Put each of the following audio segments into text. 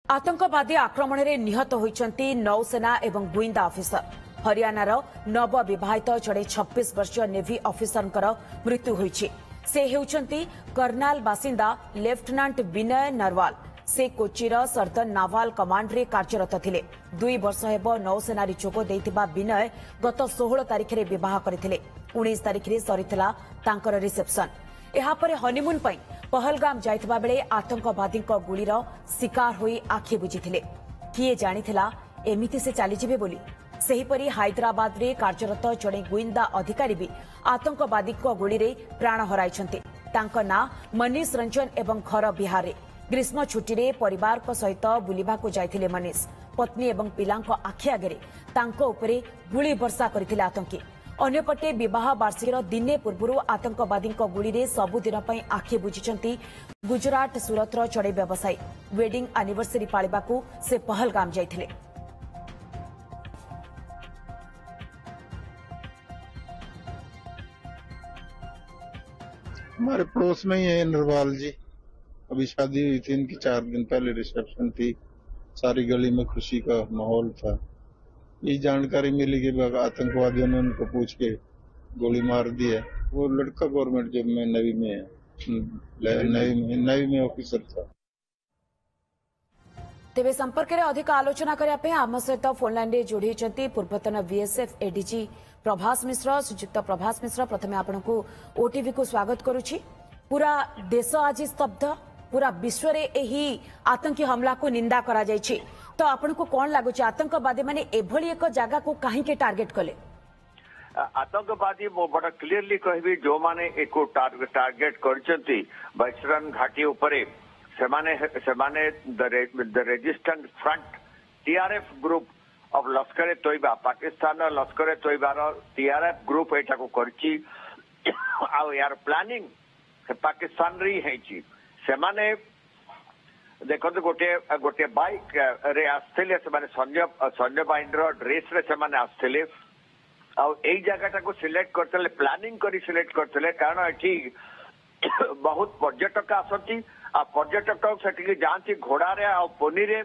आतंकवादी आक्रमण में निहत होती नौसेना एवं गुइंदा अफिसर। हरियाणार नवविवाहित जड़े 26 वर्षीय नेवी अफिसर मृत्यु होईछि। से हेउचंती कर्नाल बासिंदा लेफ्टिनेंट विनय नरवाल। से कोचीर सर्दन नावाल कमांड रे कार्यरत थिले। 2 वर्ष हेब नौसेनारी जोग देइतिबा विनय गत 16 तारिख रे विवाह करथिले। 19 तारिख रे सरिथिला तांकर रिसेप्शन। एहापरे हनीमून पई पहलगाम जाइतबा बेले आतंकवादी गुलीर शिकार होई आखि बुझिथिले। किए जानिथिला एमिति से चली जिवे बोली। सेहीपरि हैदराबाद रे कार्यरत जड़े गुइंदा अधिकारी भी आतंकवादी गुली रे प्राण हराइछन्ते। तांका ना मनीष रंजन एवं घर बिहार रे ग्रीष्म छुट्टी रे परिवार को सहित बुलिबाकू जाइथिले मनीष। पत्नी एवं पिलांको आखि आगे तांको उपरे गुली वर्षा करथिले आतंकी। अन्यपटे विवाह वार्षिकीर दिने पूर्व आतंकवादी गुली रे सबुदिन पई आखि बुझिछन्ती गुजरात सूरतर जड़े व्यवसायी। वेडिंग एनिवर्सरी पालिबाकू से पहलगाम जाइथिले। हमारे पड़ोस में ही है नरवाल जी। अभी शादी हुई थी इनकी, 4 दिन पहले रिसेप्शन थी। सारी गली में खुशी का माहौल था। ये जानकारी मिली कि आतंकवादियों ने उनको पूछ के गोली मार दी है। वो लड़का गवर्नमेंट जॉब में नेवी में ऑफिसर था। तेरे संपर्क में अधिक आलोचना करने आम सहित फोन लाइन रे जोड़ी पूर्वतन बीएसएफ एडीजी प्रभास मिश्र। श्रीजुक्त प्रभास मिश्र, प्रथम आपको ओटीवी को स्वागत करुछि। पूरा देश आज स्तब्ध, पूरा विश्व रे एही आतंकी हमला को निंदा करा जायछि। तो आपको कौन लगुच आतंकवादी माने एभली एक जगह को कहीं के टार्गेट कले? आतंकवादी बड़ा क्लियरली कहबी जो माने एको टार्गेट करचंती वैश्रन घाटी उपरे सेमाने the resistant front TRF group of Lashkar e Taiba, Pakistan Lashkar A तोयबार TRF group एटा को करची। आ यार प्लानिंग पाकिस्तान री हैची। सेमाने देखो गोटे बाइक रे आस्थिले सेमाने सैन्य बाहिनीर ड्रेस रे सेमाने आस्थिले। आ एई जगह को सिलेक्ट करतले, प्लानिंग करी सिलेक्ट करतले, कारण एठी बहुत पर्यटक आसती। आ पर्यटक सेठी जाती घोड़ा रे आ पोनी रे।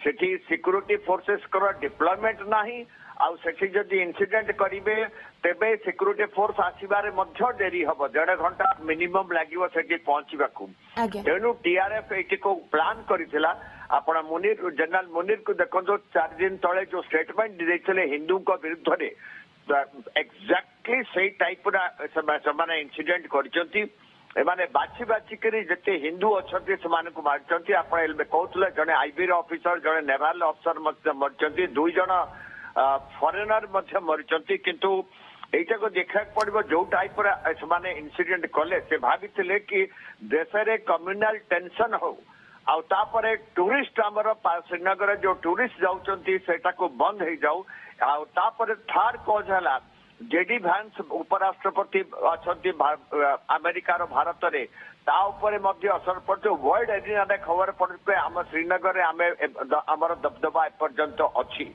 सेठी सिक्योरिटी फोर्सेस कर डिप्लॉयमेंट नाही। आ सेठी जदी इंसिडेंट करिवे तेबे सिक्योरिटी फोर्स आसीबारे मध्य देरी हबो। 1.5 घंटा मिनिमम लागिवो सेठी पहुंचीबाकू। तेनु टीआरएफ एटी को प्लान करिथिला। आपण मुनीर जनरल मुनीर को देखो 4 दिन तळे जो स्टेटमेंट देइथिले हिंदू को विरुद्ध रे एक्जाक्टली सेही टाइप रा समाने इंसिडेंट करचंती। एमाने बाछी बाछी करी जते हिंदू अच्छे से मारचंती। आपण एलबे कहउतले जने आईबी ऑफिसर, जने नेवल ऑफिसर मरचंती, 2 जन फॉरेनर मध्य मरचंती। किंतु एटा को देखा पड़ो जो टाइप से इंसिडेंट कले से भाविथिले कि देश रे कम्युनल टेंशन हो आ तापरे टूरिस्ट हमर श्रीनगर जो टूरिस्ट जाउचंती सेटा को बंद हो जाऊ। आ तापरे थर्ड कॉज हला जेडी वैंस उपराष्ट्रपति अच्छी अमेरिकार भारत रे ता उपरे मध्य असर पड़े। वर्ल्ड एरिना रे खबर पड़े आम श्रीनगर आम दबदबा एपर्यंत अच्छी।